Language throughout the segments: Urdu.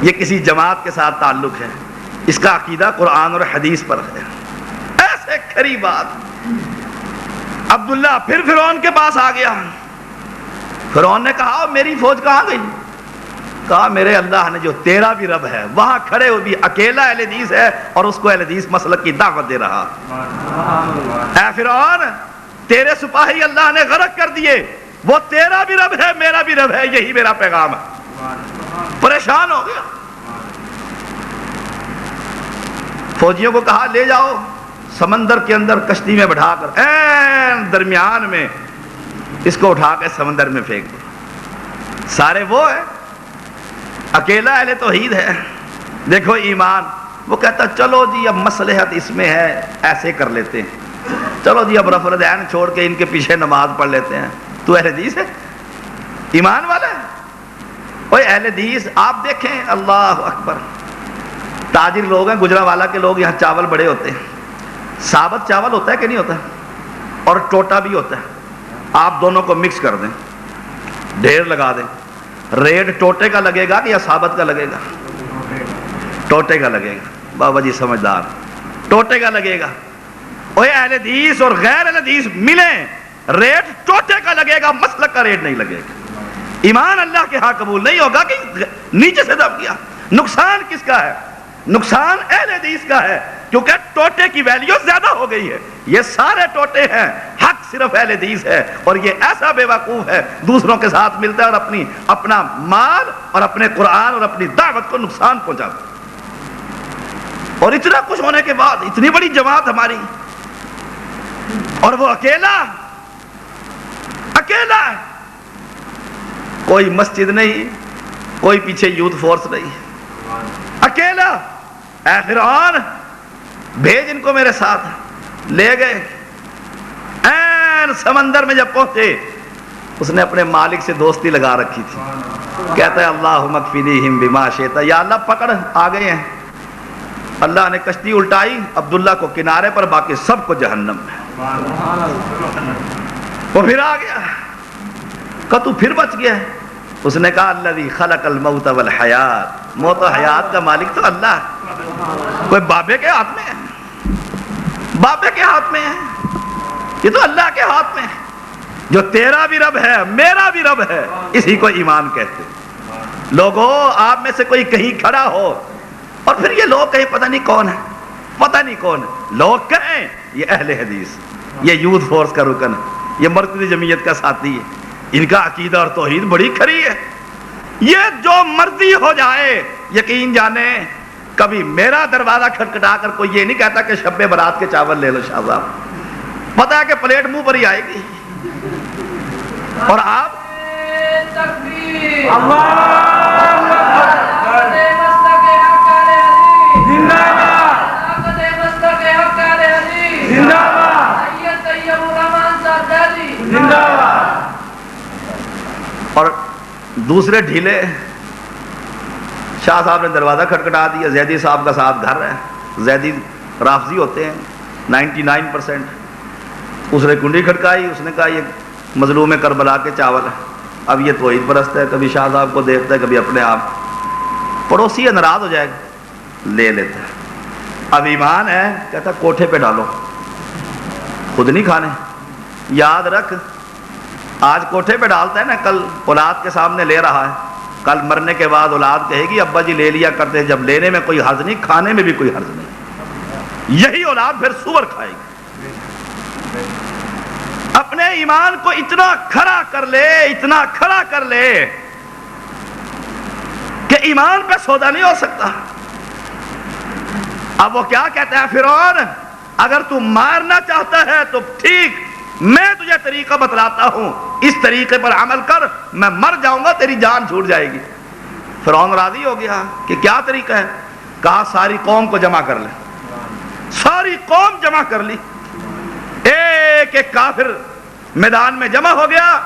یہ کسی جماعت کے ساتھ تعلق ہے، اس کا عقیدہ قرآن اور حدیث پر ہے. ایسے کھری بات. عبداللہ پھر فرعون کے پاس آ گیا. فرعون نے کہا میری فوج کہاں گئی؟ کہا میرے اللہ نے جو تیرا بھی رب ہے وہاں کھڑے وہ بھی اکیلا اہل حدیث ہے اور اس کو اہل حدیث مسلک کی دعوت دے رہا. اے فرعون تیرے سپاہی اللہ نے غرق کر دیے، وہ تیرا بھی رب ہے میرا بھی رب ہے، یہی میرا پیغام ہے. پریشان ہو گیا. فوجیوں کو کہا لے جاؤ سمندر کے اندر کشتی میں بٹھا کر این درمیان میں اس کو اٹھا کے سمندر میں پھینک دو. سارے وہ ہے، اکیلا اہل توحید ہے. دیکھو ایمان. وہ کہتا چلو جی اب مصلحت اس میں ہے ایسے کر لیتے ہیں، چلو جی اب رفع دین چھوڑ کے ان کے پیچھے نماز پڑھ لیتے ہیں. تو اہل حدیث ہے، ایمان والا ہے. اوے اہل حدیث آپ دیکھیں، اللہ اکبر. تاجر لوگ ہیں گجرانوالہ کے لوگ، یہاں چاول بڑے ہوتے ہیں. ثابت چاول ہوتا ہے کہ نہیں ہوتا؟ اور ٹوٹا بھی ہوتا ہے. آپ دونوں کو مکس کر دیں، ڈھیر لگا دیں، ریٹ ٹوٹے کا لگے گا کہ یا ثابت کا لگے گا؟ ٹوٹے کا لگے گا. بابا جی سمجھدار، ٹوٹے کا لگے گا. اوے اہل حدیث اور غیر اہل حدیث ملیں، ریٹ ٹوٹے کا لگے گا، مسلک کا ریٹ نہیں لگے گا. ایمان اللہ کے ہاں قبول نہیں ہوگا کہ نیچے سے دب گیا. نقصان کس کا ہے؟ نقصان اہل حدیث کا ہے، کیونکہ ٹوٹے کی ویلیو زیادہ ہو گئی ہے. یہ سارے ٹوٹے ہیں، حق صرف اہل حدیث ہے. اور یہ ایسا بے وقوف ہے دوسروں کے ساتھ ملتا ہے اور اپنا مال اور اپنے قرآن اور اپنی دعوت کو نقصان پہنچاتا ہے. اور اتنا کچھ ہونے کے بعد اتنی بڑی جماعت ہماری، اور وہ اکیلا ہے. کوئی مسجد نہیں، کوئی پیچھے یوتھ فورس نہیں، اکیلا. اے فرعون بھیج ان کو میرے ساتھ. لے گئے. این سمندر میں جب پہنچے اس نے اپنے مالک سے دوستی لگا رکھی تھی. کہتا ہے اللہم اکفنیہم بما شئت، یا اللہ پکڑ آ گئے ہیں. اللہ نے کشتی الٹائی، عبداللہ کو کنارے پر، باقی سب کو جہنم میں. وہ پھر آ گیا. کہ تو پھر بچ گیا ہے؟ اس نے کہا الذی خلق الموت والحیات، موت و حیات کا مالک تو اللہ ہے. کوئی بابے کے ہاتھ میں ہے؟ بابے کے ہاتھ میں ہے؟ یہ تو اللہ کے ہاتھ میں ہے. جو تیرا بھی رب ہے میرا بھی رب ہے، اسی کو ایمان کہتے. لوگوں آپ میں سے کوئی کہیں کھڑا ہو اور پھر یہ لوگ کہیں پتہ نہیں کون ہے، پتہ نہیں کون ہے، لوگ کہیں یہ اہل حدیث، یہ یوتھ فورس کا رکن ہے، یہ مرکزی جمعیت کا ساتھی ہے، ان کا عقیدہ اور توحید بڑی کھری ہے. یہ جو مرضی ہو جائے یقین جانے کبھی میرا دروازہ کھٹکھٹا کر کوئی یہ نہیں کہتا کہ شب برات کے چاول لے لو شاہ صاحب. پتا ہے کہ پلیٹ منہ پر ہی آئے گی. اور آپ اور دوسرے ڈھیلے. شاہ صاحب نے دروازہ کھٹکھٹا دیا. زیدی صاحب کا ساتھ گھر ہے، زیدی رافضی ہوتے ہیں 99%. اس نے کنڈی کھٹکائی، اس نے کہا یہ مظلوم کربلا کے چاول ہے. اب یہ توحید پرست ہے، کبھی شاہ صاحب کو دیکھتا ہے کبھی اپنے آپ. پڑوسی ناراض ہو جائے گا، لے لیتا ہے. اب ایمان ہے، کہتا کوٹھے پہ ڈالو، خود نہیں کھانے. یاد رکھ آج کوٹھے پہ ڈالتا ہے نا، کل اولاد کے سامنے لے رہا ہے. کل مرنے کے بعد اولاد کہے گی ابا جی لے لیا کرتے. جب لینے میں کوئی حرج نہیں، کھانے میں بھی کوئی حرج نہیں. یہی اولاد پھر سور کھائے گی. اپنے ایمان کو اتنا کھڑا کر لے، اتنا کھڑا کر لے کہ ایمان پہ سودا نہیں ہو سکتا. اب وہ کیا کہتا ہے فرعون، اگر تو مارنا چاہتا ہے تو ٹھیک، میں تجھے طریقہ بتلاتا ہوں، اس طریقے پر عمل کر، میں مر جاؤں گا تیری جان چھوٹ جائے گی. فرعون راضی ہو گیا کہ کیا طریقہ ہے. کہا ساری قوم کو جمع کر لے. ساری قوم جمع کر لی. ایک ایک کافر میدان میں جمع ہو گیا.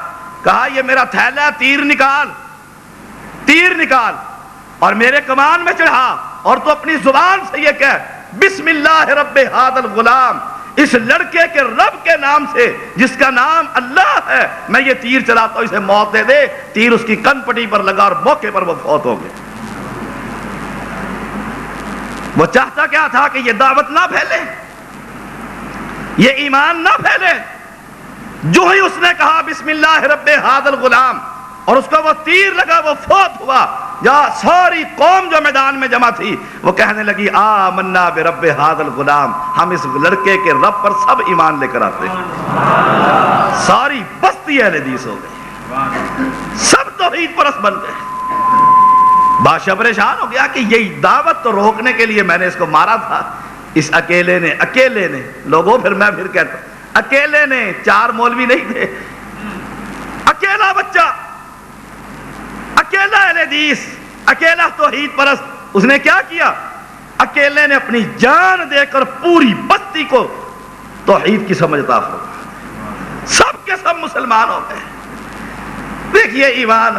کہا یہ میرا تھیلا، تیر نکال، تیر نکال اور میرے کمان میں چڑھا، اور تو اپنی زبان سے یہ کہہ بسم اللہ رب ھذا الغلام، اس لڑکے کے رب کے نام سے جس کا نام اللہ ہے میں یہ تیر چلاتا ہوں، اسے موت دے دے. تیر اس کی کن پٹی پر لگا اور موقع پر وہ فوت ہو گئے. وہ چاہتا کیا تھا کہ یہ دعوت نہ پھیلے، یہ ایمان نہ پھیلے۔ جو ہی اس نے کہا بسم اللہ رب ھذا الغلام، اور اس کو وہ تیر لگا، وہ فوت ہوا، یا ساری قوم جو میدان میں جمع تھی وہ کہنے لگی آمنا برب ھذا الغلام، ہم اس لڑکے کے رب پر سب ایمان لے کر آتے ہیں۔ ساری بستی اہل حدیث ہو گئی، سب توحید پرست بن گئے۔ بادشاہ پریشان ہو گیا کہ یہ دعوت تو روکنے کے لیے میں نے اس کو مارا تھا، اس اکیلے نے لوگوں، پھر میں کہتا ہوں اکیلے نے، 4 مولوی نہیں تھے، اکیلا بچہ، اکیلا اہل حدیث، اکیلا توحید پرست، اس نے کیا کیا؟ اکیلے نے اپنی جان دے کر پوری بستی کو توحید کی سمجھ عطا فرمائی، سب کے سب مسلمان ہو گئے۔ دیکھیے ایمان،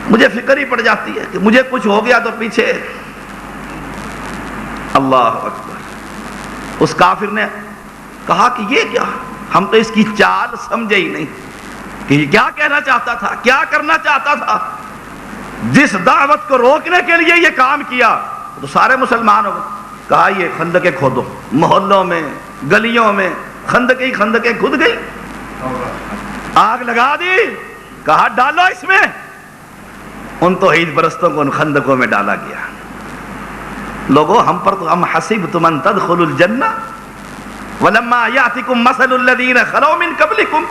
مجھے فکر ہی پڑ جاتی ہے کہ مجھے کچھ ہو گیا تو پیچھے اللہ اکبر۔ اس کافر نے کہا کہ یہ کیا، ہم تو اس کی چال سمجھے ہی نہیں کہ یہ کیا کہنا چاہتا تھا، کیا کرنا چاہتا تھا۔ جس دعوت کو روکنے کے لیے یہ کام کیا تو سارے مسلمان ہو گئے۔ کہا یہ خندقیں کھودو، محلوں میں گلیوں میں خندقیں کھود گئی، آگ لگا دی، کہا ڈالو اس میں۔ ان توحید پرستوں کو ان خندقوں میں ڈالا گیا۔ لوگوں ہم پر تو ہم حسبتم ان تدخلوا الجنہ ولما یاتکم مثل الذین خلو من قبلکم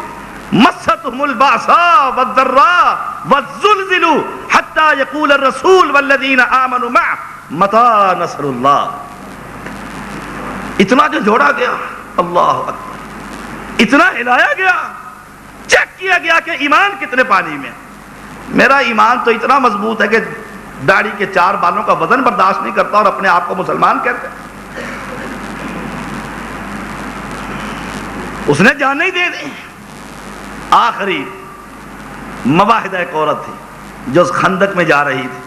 مستهم البأساء والضراء والزلزلوا حتى يقول الرسول والذین آمنوا معه متى نصر اللہ۔ اتنا جو جوڑا گیا، اللہ اکبر، اتنا ہلایا گیا، چیک کیا گیا کہ ایمان کتنے پانی میں۔ میرا ایمان تو اتنا مضبوط ہے کہ داڑھی کے 4 بالوں کا وزن برداشت نہیں کرتا اور اپنے آپ کو مسلمان کہتے ہیں۔ اس نے جان نہیں دے دی۔ آخری مواحدہ ایک عورت تھی جو اس خندق میں جا رہی تھی،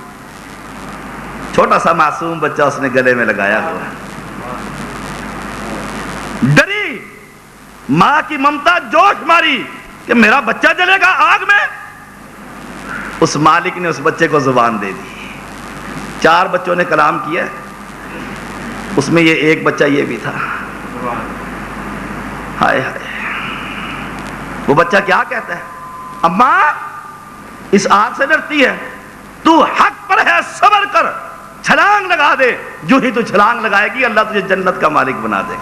چھوٹا سا معصوم بچہ اس نے گلے میں لگایا ہوا، ڈری، ماں کی ممتا جوش ماری کہ میرا بچہ جلے گا آگ میں۔ اس مالک نے اس بچے کو زبان دے دی۔ 4 بچوں نے کلام کیا، اس میں یہ ایک بچہ یہ بھی تھا۔ ہائے ہائے، وہ بچہ کیا کہتا ہے؟ اماں اس آگ سے ڈرتی ہے، تو حق پر ہے، صبر کر، چھلانگ لگا دے، جو ہی تو چھلانگ لگائے گی اللہ تجھے جنت کا مالک بنا دے گا۔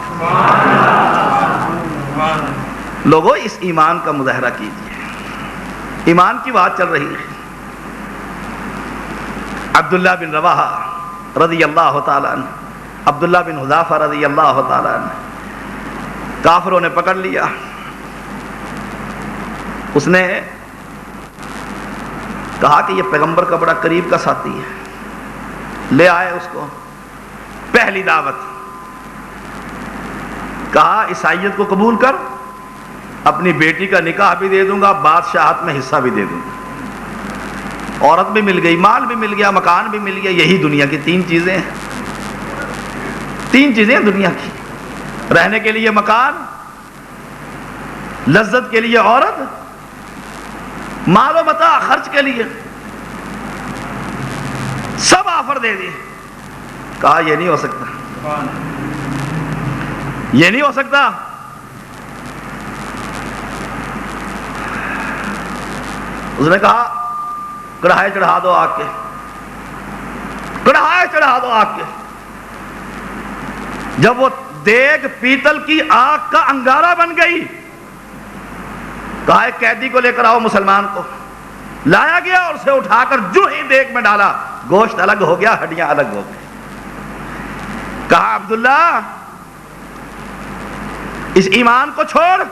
لوگوں اس ایمان کا مظاہرہ کیجئے، ایمان کی بات چل رہی ہے۔ عبداللہ بن رواحہ رضی اللہ تعالیٰ عنہ، عبداللہ بن حذافہ رضی اللہ تعالیٰ عنہ، کافروں نے پکڑ لیا۔ اس نے کہا کہ یہ پیغمبر کا بڑا قریب کا ساتھی ہے، لے آئے اس کو، پہلی دعوت، کہا عیسائیت کو قبول کر، اپنی بیٹی کا نکاح بھی دے دوں گا، بادشاہت میں حصہ بھی دے دوں گا۔ عورت بھی مل گئی، مال بھی مل گیا، مکان بھی مل گیا۔ یہی دنیا کی 3 چیزیں ہیں، 3 چیزیں دنیا کی، رہنے کے لیے مکان، لذت کے لیے عورت، مال و متاع خرچ کے لیے، سب آفر دے دی۔ کہا یہ نہیں ہو سکتا، یہ نہیں ہو سکتا۔ اس نے کہا کڑھائی چڑھا دو آگ کے، کڑھائی چڑھا دو آگ کے۔ جب وہ دیگ پیتل کی آگ کا انگارہ بن گئی، کہا ایک قیدی کو لے کر آؤ، مسلمان کو لایا گیا اور اسے اٹھا کر جو ہی دیگ میں ڈالا، گوشت الگ ہو گیا، ہڈیاں الگ ہو گئی۔ کہا عبداللہ اس ایمان کو چھوڑ،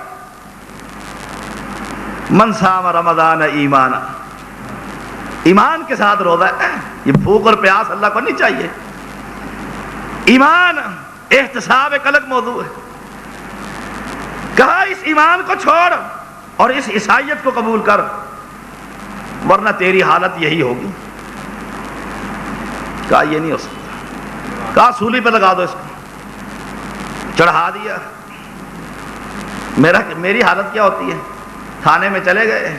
من صام رمضان ایمانا، ایمان کے ساتھ روزہ ہے، یہ بھوک اور پیاس اللہ کو نہیں چاہیے۔ ایمان احتساب ایک الگ موضوع ہے۔ کہا اس ایمان کو چھوڑ اور اس عیسائیت کو قبول کر، ورنہ تیری حالت یہی ہوگی۔ کہا یہ نہیں ہو سکتا۔ کہا سولی پہ لگا دو اس کو، چڑھا دیا۔ میری حالت کیا ہوتی ہے؟ تھانے میں چلے گئے،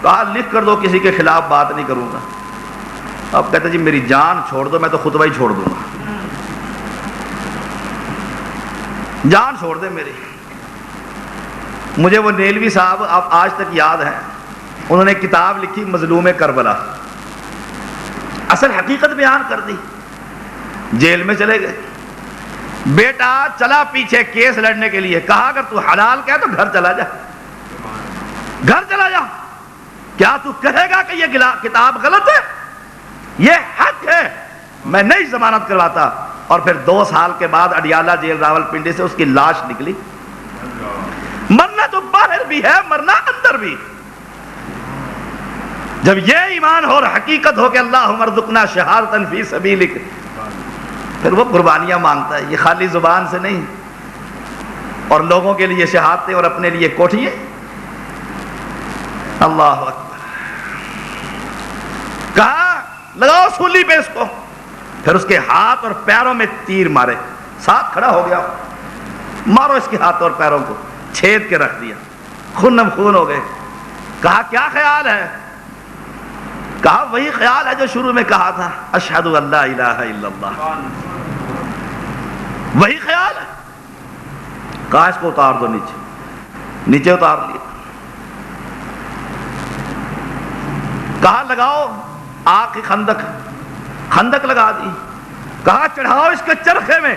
کہا لکھ کر دو، کسی کے خلاف بات نہیں کروں گا۔ اب کہتے جی میری جان چھوڑ دو، میں تو خطبہ ہی چھوڑ دوں گا، جان چھوڑ دے میری۔ مجھے وہ نیلوی صاحب اب آج تک یاد ہے، انہوں نے کتاب لکھی مظلوم کربلا، اصل حقیقت بیان کر دی، جیل میں چلے گئے، بیٹا چلا پیچھے کیس لڑنے کے لیے، کہا اگر تو حلال کہے تو گھر چلا جا، گھر چلا جا، کیا تو کہے گا کہ یہ کتاب غلط ہے؟ یہ حق ہے، میں نہیں ضمانت کرواتا۔ اور پھر 2 سال کے بعد اڈیالہ جیل راول پنڈی سے اس کی لاش نکلی۔ مرنا تو باہر بھی ہے، مرنا اندر بھی۔ جب یہ ایمان ہو اور حقیقت ہو کہ اللہم ارزقنا شہادۃ فی سبیلک، پھر وہ قربانیاں مانگتا ہے، یہ خالی زبان سے نہیں، اور لوگوں کے لیے شہادتیں اور اپنے لیے کوٹھیے۔ اللہ اکبر، کہا لگاؤ سولی پہ اس کو، پھر اس کے ہاتھ اور پیروں میں تیر مارے، ساتھ کھڑا ہو گیا، مارو اس کے ہاتھ اور پیروں کو، چھید کے رکھ دیا، خونم خون ہو گئے۔ کہا کیا خیال ہے؟ کہا وہی خیال ہے جو شروع میں کہا تھا، اشہد ان لا الہ الا اللہ، وہی خیال ہے۔ کہا اس کو اتار دو نیچے، نیچے اتار لیا۔ کہا لگاؤ آگ کی خندق لگا دی، کہا چڑھاؤ اس کے چرخے میں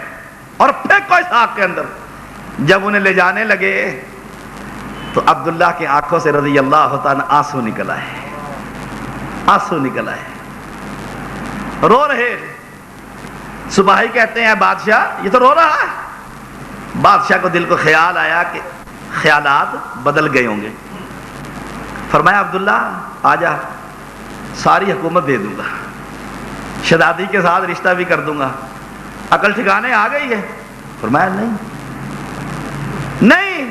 اور پھینکو اس آگ کے اندر۔ جب انہیں لے جانے لگے تو عبداللہ کی آنکھوں سے رضی اللہ تعالیٰ آنسو نکل آئے، آنسو نکل آئے، رو رہے۔ سپاہی کہتے ہیں بادشاہ یہ تو رو رہا ہے۔ بادشاہ کو دل کو خیال آیا کہ خیالات بدل گئے ہوں گے، فرمایا عبداللہ آجا، ساری حکومت دے دوں گا، شہزادی کے ساتھ رشتہ بھی کر دوں گا، عقل ٹھکانے آ گئی ہے؟ فرمایا نہیں نہیں۔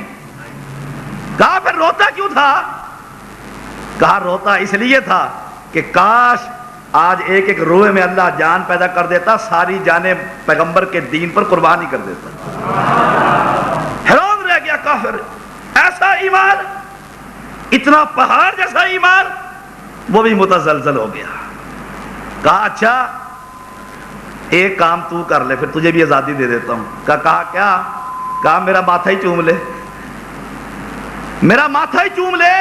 کہا پھر روتا کیوں تھا؟ کہا روتا اس لیے تھا کہ کاش آج ایک ایک روئے میں اللہ جان پیدا کر دیتا، ساری جانیں پیغمبر کے دین پر قربانی کر دیتا۔ حیران رہ گیا کافر، ایسا ایمان، اتنا پہاڑ جیسا ایمان، وہ بھی متزلزل ہو گیا۔ کہا اچھا ایک کام تو کر لے، پھر تجھے بھی آزادی دے دیتا ہوں۔ کہا کیا؟ کہا میرا ماتھا ہی چوم لے، میرا ماتھا ہی چوم لے،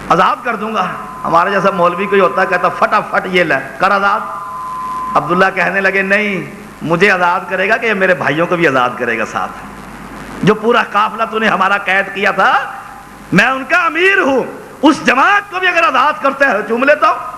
آزاد کر دوں گا۔ ہمارے جیسا مولوی کوئی ہوتا کہتا فٹافٹ یہ لے کر آزاد۔ عبداللہ کہنے لگے نہیں، مجھے آزاد کرے گا کہ یہ میرے بھائیوں کو بھی آزاد کرے گا ساتھ، جو پورا قافلہ تو نے ہمارا قید کیا تھا، میں ان کا امیر ہوں، اس جماعت کو بھی اگر آزاد کرتے ہیں چوم لیتا ہوں۔